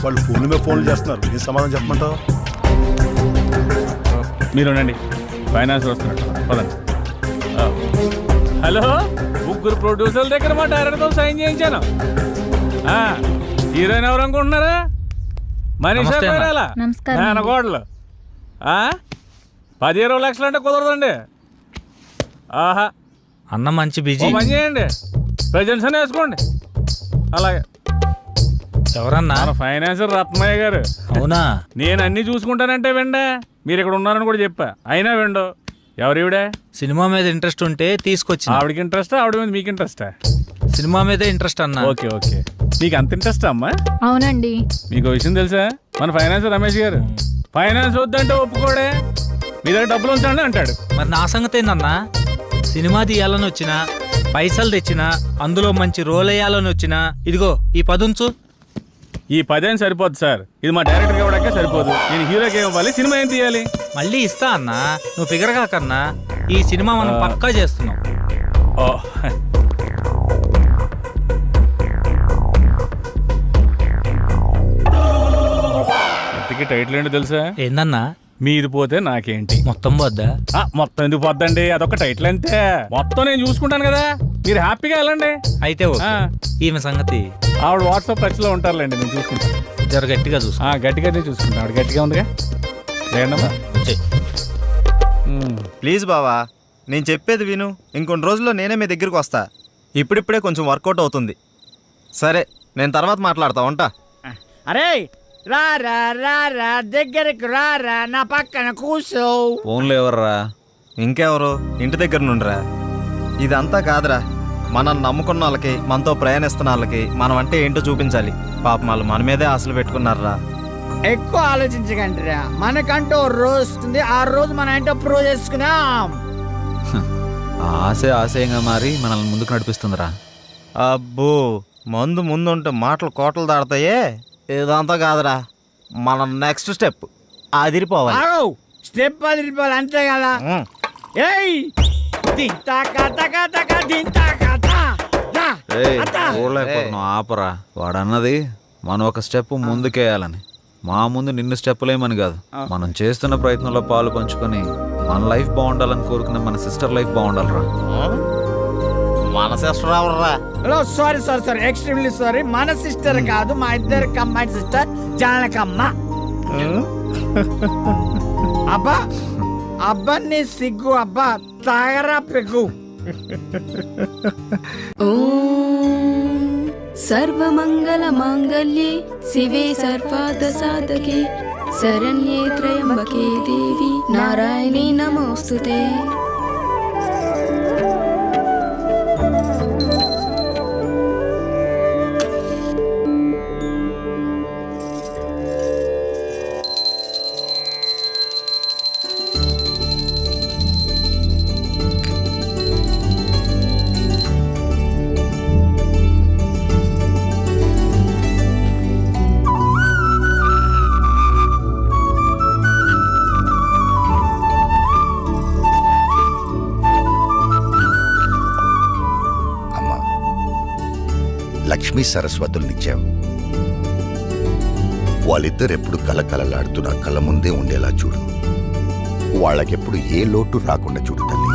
వాళ్ళు ఫోన్ల మీద ఫోన్లు చేస్తున్నారు, ఏం సమాధానం చెప్పమంటావు? మీరు ఉండండి, ఫైనాన్స్ వస్తున్నట్టు పదండి. హలో, ముగ్గురు ప్రొడ్యూసర్ల దగ్గర మా డైరెక్టర్తో సైన్ చేయించాను. హీరోయిన్ ఎవరు అనుకుంటున్నారా? మనీషా పేరాల నానగోడలు. 10-20 లక్షలు అంటే కుదరదండి. ఆహా అన్న మంచి బిజీ. పని చేయండి, ప్రజెంట్స్ అని వేసుకోండి. అలాగే. ఎవరన్నా? మన ఫైనాన్సర్ రత్నయ్య గారు. అవునా? నేను అన్ని చూసుకుంటానంటే వెండే, మీరు ఇక్కడ ఉన్నారని కూడా చెప్పా, అయినా వెండు. ఎవరివిడే? సినిమా మీద ఇంట్రెస్ట్ ఉంటే తీసుకొచ్చి. ఆవిడకి ఇంట్రెస్టా, ఆవిడ మీద మీకు ఇంట్రెస్టా? సినిమా మీదే ఇంట్రెస్ట్ అన్న. ఓకే ఓకే, నీకు అంత ఇంట్రెస్ట్ అమ్మా? అవునండి. మీకు విషయం తెలుసా, మన ఫైనాన్సర్ రమేష్ గారు ఫైనాన్స్ వద్దంటే ఒప్పుకోడే, మీ దగ్గర డబ్బులు ఉంచండి అంటాడు. మరి నా సంగతి ఏందన్నా? సినిమా తీయాలని వచ్చినా, పైసలు తెచ్చినా, అందులో మంచి రోల్ వేయాలని వచ్చినా, ఇదిగో ఈ 10 ఉంచు. ఈ 10 సరిపోదు సార్, ఇది మా డైరెక్టర్ ఇవ్వడానికే సరిపోదు. నేను హీరోకి ఇవ్వాలి, సినిమా ఏం తీయాలి? మళ్ళీ ఇస్తా అన్నా, నువ్వు ఫిగర్ కాకన్నా. ఈ సినిమా మనం పక్కా చేస్తున్నాం. ఓ ఇంతకీ టైటిల్ ఏంటో తెలుసా? ఏందన్నా? మీది పోతే నాకేంటి. మొత్తం వద్దా? మొత్తం ఎందుకు పోద్దండి, అదొక టైటిల్ అంతే. మొత్తం నేను చూసుకుంటాను కదా, మీరు హ్యాపీగా వెళ్ళండి. అయితే ఓకే. ఈమె సంగతి ఆవిడ వాట్సాప్ టచ్ లో ఉంటారులేండి, నేను చూసుకుంటాను. జర గట్టిగా చూసు. గట్టిగానే చూసుకుంటాను, ఆవిడ గట్టిగా ఉందిగా. లేదమ్మా ప్లీజ్ బావా, నేను చెప్పేది విను. ఇంకొన్ని రోజుల్లో నేనే మీ దగ్గరికి వస్తా. ఇప్పుడిప్పుడే కొంచెం వర్కౌట్ అవుతుంది. సరే, నేను తర్వాత మాట్లాడతా, ఉంటా. అరే రారా రారా, దగ్గరికి రారా, నా పక్కన కూర్చో. ఫోన్లో ఎవర్రా? ఇంకెవరు? ఇంటి దగ్గర నుండిరా. ఇదంతా కాదురా, మనల్ని నమ్ముకున్న వాళ్ళకి, మనతో ప్రయాణిస్తున్న వాళ్ళకి మనం అంటే ఏంటో చూపించాలి. పాపం వాళ్ళు మన మీదే ఆశలు పెట్టుకున్నారా. ఎక్కువ ఆలోచించకండి రా, మనకంటూ రోజు వస్తుంది, ఆ రోజు మనం ఏంటో ప్రూవ్ చేసుకున్నాం. ఆశే ఆశయంగా మారి మనల్ని ముందుకు నడిపిస్తుందిరా. అబ్బో, మందు ముందుంటే మాటలు కోటలు దాడతాయే. ఇదంతా కాదురా, మన నెక్స్ట్ స్టెప్ అదిరిపోవాలి. స్టెప్ అదిరిపోవాలి, అంతే కదా. ఏయ్ ఆపరా, వాడన్నది మనం ఒక స్టెప్ ముందుకేయాలని. మా ముందు నిన్ను స్టెప్పులేమని కాదు, మనం చేస్తున్న ప్రయత్నంలో పాలు పంచుకొని మన లైఫ్ బాగుండాలని కోరుకునే మన సిస్టర్ లైఫ్ బాగుండాలరా. మన సిస్టర్ ఎవర్రా? Sorry sorry sorry, extremely sorry. మన సిస్టర్ కాదు, మా ఇద్దరు కంబైన్ సిస్టర్ జానకమ్మ. అబ్బా అబ్బా, నీ సిగ్గు అబ్బా, తాగరా పెగ్గు. సర్వమంగళ మాంగళ్యే శివే సర్వార్థ సాధకే శరణ్యే త్రయంబకే దేవి నారాయణీ నమోస్తుతే. లక్ష్మీ సరస్వతుల్నిచ్చావు. వాళ్ళిద్దరెప్పుడు కలకలలాడుతూ నా కళ్ళ ముందే ఉండేలా చూడు. వాళ్ళకెప్పుడు ఏ లోటు రాకుండా చూడు తల్లి.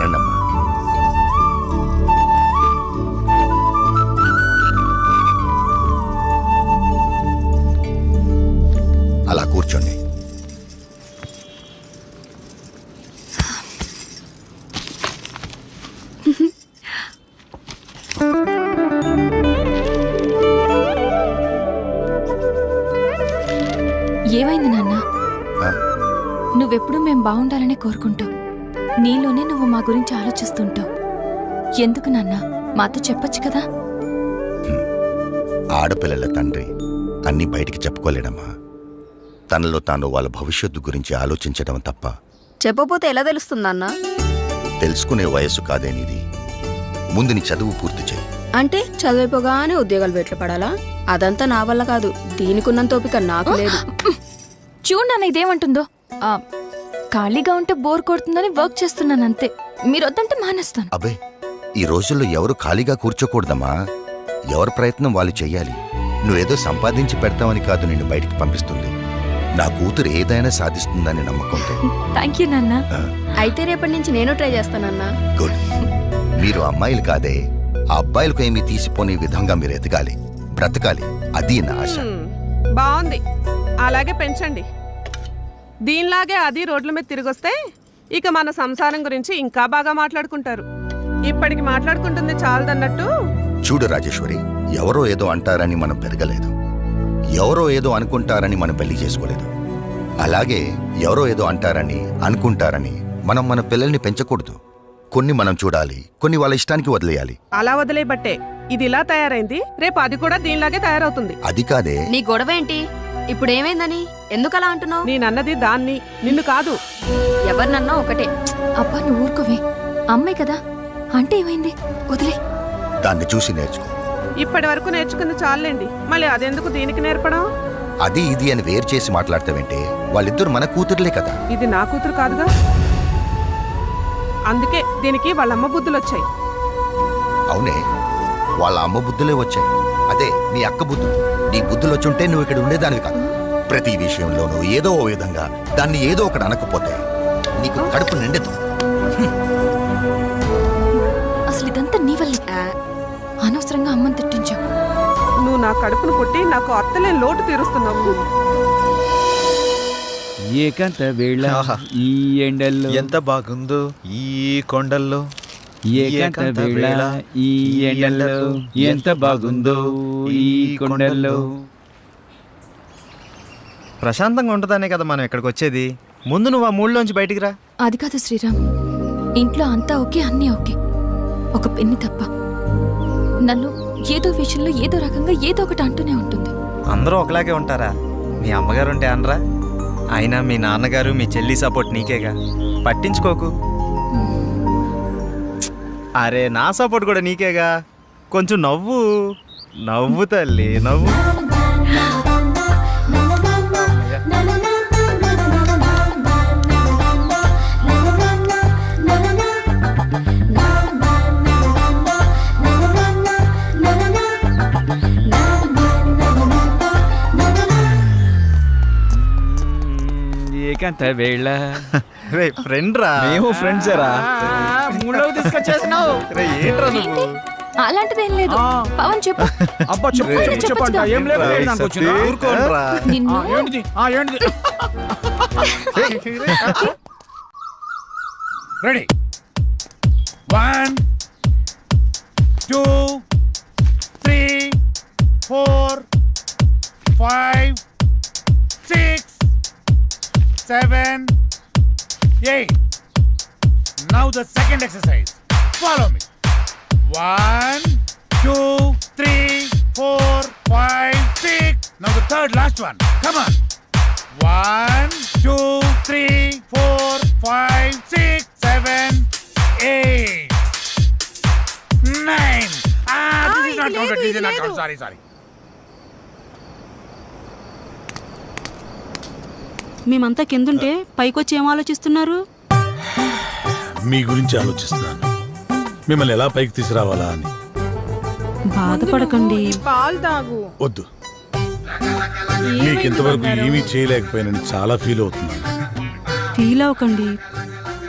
రండమ్మా. అలా కూర్చోండి. ఏమైంది నాన్న? నువ్వెప్పుడు మేం బాగుండాలని కోరుకుంటావు, నీలోనే నువ్వు మా గురించి ఆలోచిస్తుంటావు. ఎందుకు నాన్న, మాతో చెప్పొచ్చు కదా. ఆడపిల్లల తండ్రి అన్నీ బయటికి చెప్పుకోలేడమ్మా. తనలో తాను వాళ్ళ భవిష్యత్తు గురించి ఆలోచించడం తప్ప. చెప్పపోతే ఎలా తెలుస్తుందన్నా? తెలుసుకునే వయస్సు కాదేనిది. ముందు నీ చదువు పూర్తి చేయి. అంటే చదివిపోగానే ఉద్యోగాలు బయట పడాలా? అదంతా నా వల్ల కాదు, దీనికున్నంత ఓపిక నాకు లేదు. చూడు నాన్న ఇదేమంటుందో. ఖాళీగా ఉంటే బోర్ కొడుతుందని వర్క్ చేస్తున్నాను అంతే. మీరు వద్దంటే మానేస్తాను. అబ్బే, ఈ రోజుల్లో ఎవరు ఖాళీగా కూర్చోకూడదమ్మా. ఎవరి ప్రయత్నం వాళ్ళు చెయ్యాలి. నువ్వేదో సంపాదించి పెడతావని కాదు నిన్ను బయటికి పంపిస్తుంది. నా కూతురు ఏదైనా సాధిస్తుందని నమ్మకంతో. థ్యాంక్ యూ నాన్న. అయితే రేపటి నుంచి నేను ట్రై చేస్తానన్నా. గుడ్. మీరు అమ్మాయిలు కాదే, ఆ అబ్బాయిలకు ఏమీ తీసిపోని విధంగా మీరు ఎదగాలి, బ్రతకాలి. అది నా ఆశ. బాగుంది, అలాగే పెంచండి. దీనిలాగే అది రోడ్ల మీద తిరిగొస్తే ఇక మన సంసారం గురించి ఇంకా బాగా మాట్లాడుకుంటారు. ఇప్పటికి మాట్లాడుకుంటుంది చాలదన్నట్టు. చూడు రాజేశ్వరి, ఎవరో ఏదో అంటారని మనం పెరగలేదు, ఎవరో ఏదో అనుకుంటారని మనం పెళ్లి చేసుకోలేదు. అలాగే ఎవరో ఏదో అంటారని అనుకుంటారని మనం మన పిల్లల్ని పెంచకూడదు. కొన్ని మనం చూడాలి, కొన్ని వాళ్ళ ఇష్టానికి వదిలేయాలి. అలా వదిలేబట్టే ఇది ఇలా తయారైంది. రేపు అది కూడా దీనిలాగే తయారవుతుంది. అది కాదే. నీ గొడవ ఏంటి? ఇప్పుడు ఏమైందని ఎందుకు అలా అంటున్నావు? నేనన్నది దాన్ని, నిన్ను కాదు. ఎవరినన్నా ఒకటే. అబ్బా నువ్వు ఊరుకోవే, అమ్మాయి కదా. అంటే ఏమైంది, వదిలే. దాన్ని చూసి నేర్చుకో. ఇప్పటి వరకు నేర్చుకుంది చాలండి, మళ్ళీ అదెందుకు దీనికి నేర్పడం? అది ఇది అని వేరు చేసి మాట్లాడతావంటే వాళ్ళిద్దరు మన కూతుర్లే కదా. ఇది నా కూతురు కాదుగా, అందుకే దీనికి వాళ్ళ అమ్మ బుద్ధులు వచ్చాయి. అవునే, వాళ్ళ అమ్మ బుద్ధులే వచ్చాయి. అదే నీ అక్క బుద్ధులు. నీ బుద్ధులు వచ్చుంటే నువ్వు ఇక్కడ ఉండేదానివి కాదు. ప్రతి విషయంలోనూ ఏదో ఓ విధంగా దాన్ని ఏదో ఒకటి అనకపోతే నీకు కడుపు నిండదు. అసలు ఇదంతా నీ వల్ల. అనవసరంగా అమ్మని తిట్టించావు. నువ్వు నా కడుపును పుట్టి నాకు అత్తలేని లోటు తీరుస్తున్నావు. ఏకాంత వేళ ఈ ఎండల్లో ఎంత బాగుందో ఈ కొండల్లో, ఏకాంత వేళ ఈ ఎండల్లో ఎంత బాగుందో ఈ కొండల్లో. ప్రశాంతంగా ఉంటుందనే కదా మనం ఇక్కడికి వచ్చేది. ముందు నువ్వు ఆ మూడులోంచి బయటికి రా. అది కాదు శ్రీరామ్, ఇంట్లో అంతా ఓకే, అన్నీ ఓకే, ఒక పెన్ని తప్ప. నన్ను ఏదో విషయంలో ఏదో రకంగా ఏదో ఒకటి అంటూనే ఉంటుంది. అందరూ ఒకలాగే ఉంటారా? మీ అమ్మగారు ఉంటే అనరా? అయినా మీ నాన్నగారు మీ చెల్లి సపోర్ట్ నీకేగా, పట్టించుకోకు. అరే నా సపోర్ట్ కూడా నీకేగా. కొంచెం నవ్వు నవ్వు తల్లి, నవ్వు. ఏకాంత వేళ రే ఫ్రెండ్ రా. మేము ఫ్రెండ్సేరా. మూడోకి తీసుకొచ్చేసినావు. రే ఏంట్రా నువ్వు? అలాంటిదేం లేదు. పవన్ చెప్పు. అబ్బా చెప్పు రే, చెప్పు చెప్పండి. చెప్పొచ్చుగా. ఏం లేదు, లేదు దానికి వచ్చిందా? ఊరుకోండ్రా. నిన్ను ఏంటిది? ఏంటిది? Ready 1 2 3 4 5 6 7 8. Now the second exercise. Follow me. 1 2 3 4 5 6. Now the third last one. Come on. 1 2 3 4 5 6 7 8 9. This is not counted. This is not counted. Sorry. మేమంతా కిందుంటే పైకొచ్చి ఏం ఆలోచిస్తున్నారు? మీ గురించి ఆలోచిస్తున్నాను, మిమ్మల్ని ఎలా పైకి తీసుకురావాలా అని. బాధపడకండి. ఈ పాలు తాగు. వద్దు, మీకు ఇంతవరకు ఏమీ చేయలేకపోయానని చాలా ఫీల్ అవుతున్నాను. ఫీల్ అవ్వకండి.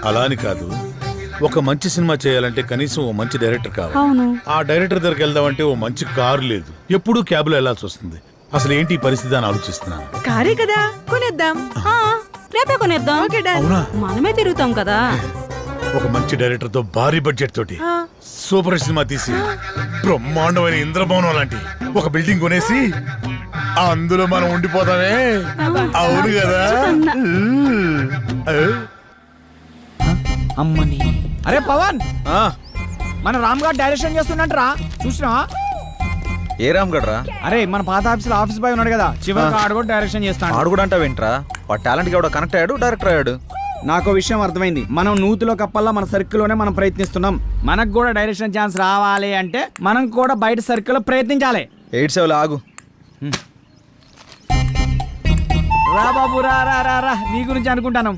అలా అని కాదు, ఒక మంచి సినిమా చేయాలంటే కనీసం ఓ మంచి డైరెక్టర్ కావాలి. అవును. ఆ డైరెక్టర్ దగ్గరికి వెళ్దామంటే ఓ మంచి కారు లేదు, ఎప్పుడూ క్యాబ్లో వెళ్లాల్సి వస్తుంది. అసలు ఏంటి ఈ పరిస్థితి అని ఆలోచిస్తున్నాను. కారే కదా, కొనేద్దాం. రేపే కొనేద్దాం. అవునా? మనమే తిరుగుతాం కదా. ఒక మంచి డైరెక్టర్ తో భారీ బడ్జెట్ తోటి సూపర్ సినిమా తీసి బ్రహ్మాండమైన ఇంద్రభవనం లాంటి ఒక బిల్డింగ్ కొనేసి అందులో మనం ఉండిపోతామే. అవును కదా? అమ్మని. అరే పవన్, మన రామ్ గారు డైరెక్షన్ చేస్తున్నట్రా, చూసినా? ఏ రామ్ గడ్రా? అరే మన పాత ఆఫీస్ బాయ్ ఉన్నాడు కదా, చివరికి ఆడు కూడా డైరెక్షన్ చేస్తాడు. ఆడు కూడా అంటావేంట్రా? వాడు టాలెంట్ కూడా కనెక్ట్ అయ్యాడు, డైరెక్టర్ అయ్యాడు. నాకు విషయం అర్థమైంది. మనం నూతిలో కప్పల్లా మన సర్కిల్లోనే మనం ప్రయత్నిస్తున్నాం. మనకు కూడా డైరెక్షన్ ఛాన్స్ రావాలి అంటే మనం కూడా బయట సర్కిల్లో ప్రయత్నించాలి. 8-7 ఆగు. రా బాబు, రా రా రా రా, నీ గురించి అనుకుంటాను.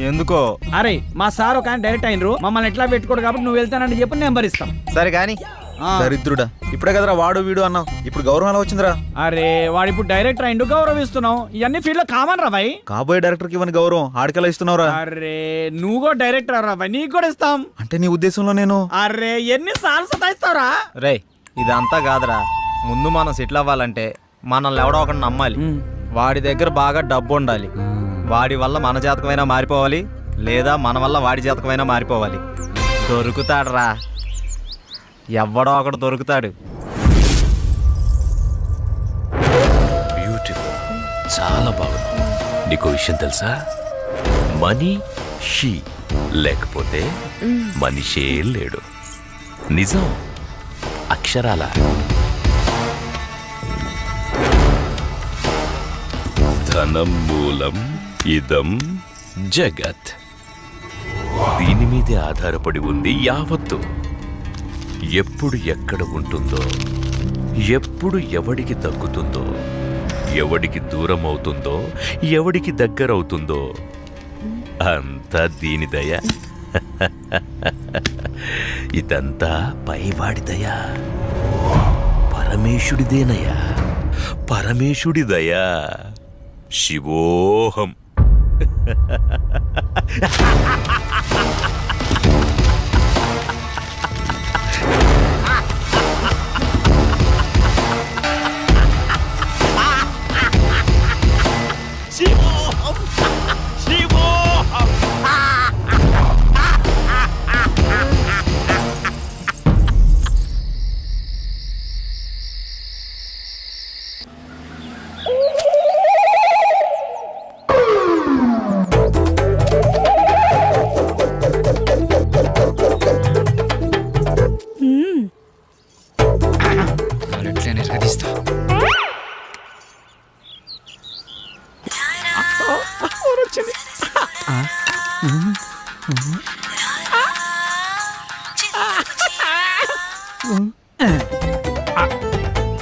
ఎందుకో? అరే మా సార్ ఒక ఆయన డైరెక్ట్ అయినరు, మమ్మల్ని ఎట్లా పెట్టుకోడు కాబట్టి నువ్వు వెళ్తానని చెప్పి నెంబర్ ఇస్తాం. సరే కానీ దరిద్రుడా, ఇప్పుడే కదరా వాడు వీడు అన్నావు, ఇప్పుడు గౌరవం ఎలా వచ్చిందిరా? అరే వాడు ఇప్పుడు డైరెక్టర్ ఎందుకు గౌరవిస్తున్నావు? ఇవన్నీ ఫీల్డ్ లో కామన్ రా భాయ్. కాబోయే డైరెక్టర్ కి ఇవ్వని గౌరవం ఆడికెలా ఇస్తున్నావురా? అరే నువ్వు కూడా డైరెక్టర్ రా భాయ్, నీకు కూడా ఇస్తాం. అంటే నీ ఉద్దేశంలో నేను అరే ఎన్ని సార్లు సతాయిస్తావురా? రే ఇదంతా కాదురా, ముందు మనం సెటిల్ అవ్వాలంటే మనల్ని ఎవడో ఒకటి నమ్మాలి. వాడి దగ్గర బాగా డబ్బు ఉండాలి. వాడి వల్ల మన జాతకమైనా మారిపోవాలి, లేదా మన వల్ల వాడి జాతకమైనా మారిపోవాలి. దొరుకుతాడు రా, ఎవడో ఒకడు దొరుకుతాడు. బ్యూటిఫుల్, చాలా బాగుంది. నీకు విషయం తెలుసా? మనీ షీ లేకపోతే మనిషే లేడు. నిజం, అక్షరాల. ధనం మూలం ఇదం జగత్. దీని మీదే ఆధారపడి ఉంది యావత్తు. ఎప్పుడు ఎక్కడ ఉంటుందో, ఎప్పుడు ఎవడికి తగ్గుతుందో, ఎవడికి దూరం అవుతుందో, ఎవడికి దగ్గరవుతుందో అంతా దీని దయ. ఇదంతా పైవాడి దయ, పరమేశుడిదేనయ్యా, పరమేశుడి దయ. శివోహం.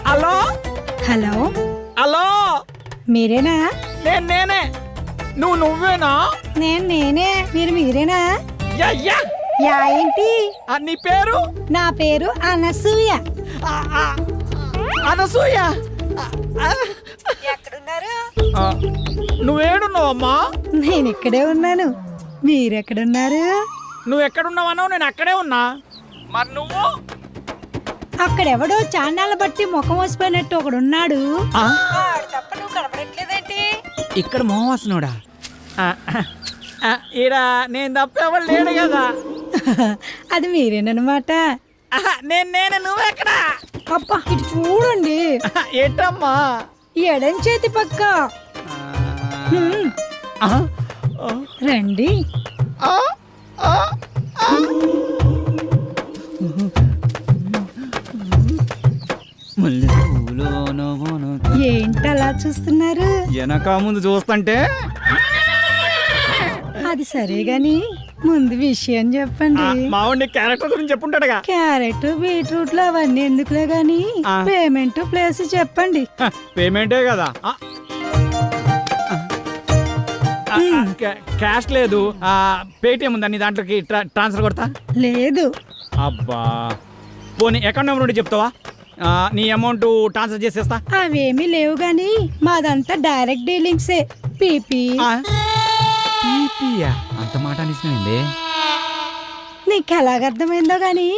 హలో హలో, హలో, మీరేనా? నేనే. నువ్వేనా? నేనే. మీరేనా? Yeah yeah. యా ఏంటి? నీ పేరు? నా పేరు అనసూయ. అనసూయ, ఎక్కడున్నారు? నువ్వేడున్నావమ్మా? నేను ఇక్కడే ఉన్నాను. మీరెక్కడున్నారు? నువ్వు ఎక్కడున్నావన్నావు, నేను అక్కడే ఉన్నా. మరి నువ్వు? అక్కడెవడో చాన్నాళ్ళ బట్టి ముఖం వసిపోయినట్టు ఒకడున్నాడు. తప్ప నువ్వు కనపడట్లేదేంటి? ఇక్కడ మోహవాసనుడా? ఈడ నేను తప్ప ఎవరు లేడు కదా. అది మీరేనమాట. నేను నువ్వెక్కడ? అబ్బా ఇటు చూడండి. ఏంటమ్మా? ఎడం చేతి పక్క. రండి. ఏంటలా చూస్తున్నారు? వెనక ముందు చూస్తుంటే. అది సరే గాని ముందు విషయం చెప్పండి. మావాడి క్యారెక్టర్ గురించి చెప్పుంటాడుగా. క్యారెట్ బీట్రూట్ లో అవన్నీ ఎందుకులే గాని పేమెంట్ ప్లేస్ చెప్పండి. పేమెంటే కదా. క్యాష్ లేదు, పేటిఎం ఉందా నీ దాంట్లోకి ట్రాన్స్ఫర్ కొడతా? లేదు. అబ్బా పోనీ అకౌంట్ నెంబర్ ఉంటే చెప్తావా? నీ అమౌంట్ ట్రాన్స్ఫర్ చేసేస్తా. అవేమీ లేవు గాని మాదంతా డైరెక్ట్ డీలింగ్సే. పీపీ. అంత మాట నిజమేంది? నీకు ఎలాగర్థమైందో గాని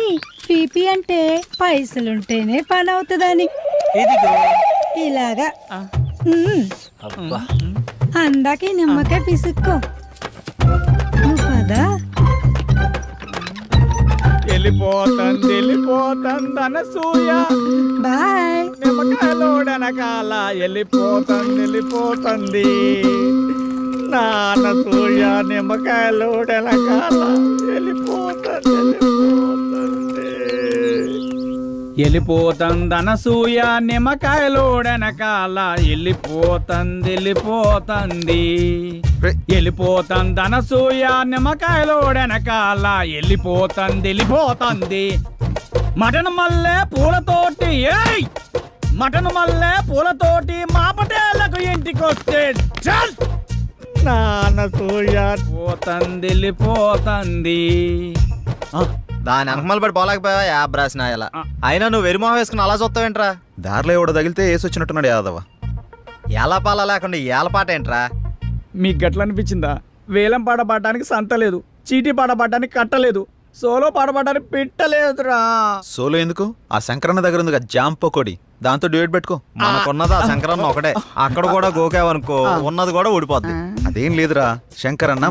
పీపీ అంటే పైసలుంటేనే పని అవుతుందని. ఇలాగా. అందాక ఈ నిమ్మకాయ పిసుక్కో. నువ్వు పదా. వెళ్ళిపోతుంది అనసూయ. బాయ్. నిమ్మకాయలోడనకాల వెళ్ళిపోతుంది. నా అనసూయ నిమ్మకాయలోడనకాల వెళ్ళిపోతుంది అనసూయ నిమ్మకాయలోడనకాల వెళ్ళిపోతుంది అనసూయ నిమ్మకాయలోడనకాల వెళ్ళిపోతుంది. మటన్ మల్లె పూలతోటి మటన్ మల్లె పూలతోటి మా పటేళ్లకు ఇంటికొస్తే చల్. నా అనసూయ వెళ్ళిపోతుంది. దాని అంకమలు పడి పోలేకపోయావా యాబ్ రాసిన ఇలా అయినా నువ్వు వెరిమోహం వేసుకుని అలా చూస్తావేంట్రా? దారిలో ఎవడ తగిలితే వేసి వచ్చినట్టున్నాడు యాదవ. ఏలపాల లేకుండా ఏలపాట ఏంట్రా? మీకు గట్ల అనిపించిందా? వేలం పాట పాడడానికి సంత లేదు, చీటీ పాట పాడడానికి కట్టలేదు, సోలో పాట పాడడానికి పెట్టలేదురా. సోలో ఎందుకు? ఆ శంకరన్న దగ్గర ఉంది కదా జామ్ పకోడి, దాంతో డ్యూయట్ పెట్టుకో. మనకున్నది ఆ శంకరన్న ఒకటే. అక్కడ కూడా గోకావనుకో ఉన్నది కూడా ఊడిపోద్ది. అదేం లేదురా, శంకరన్న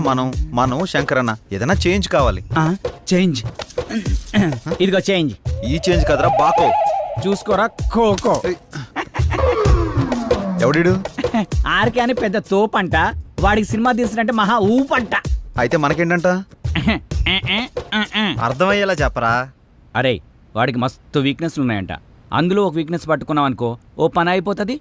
మనం శంకరన్న ఏదైనా చేంజ్ కావాలి. చేంజ్. ఇదిగో చేంజ్. ఈ చేంజ్ కదరా బాకో. చూసుకోరా ఖోఖో. ఎవడిడు? ఆర్కే అని పెద్ద తోపంట, వాడికి సినిమా తీసినంటే మహా ఊపంట. అయితే మనకేంటంట? అర్థమయ్యేలా చెప్పరా. అరే వాడికి మస్తు వీక్నెస్లు ఉన్నాయంట, అందులో ఒక వీక్నెస్ పట్టుకున్నాం అనుకో ఓ పని అయిపోతుంది.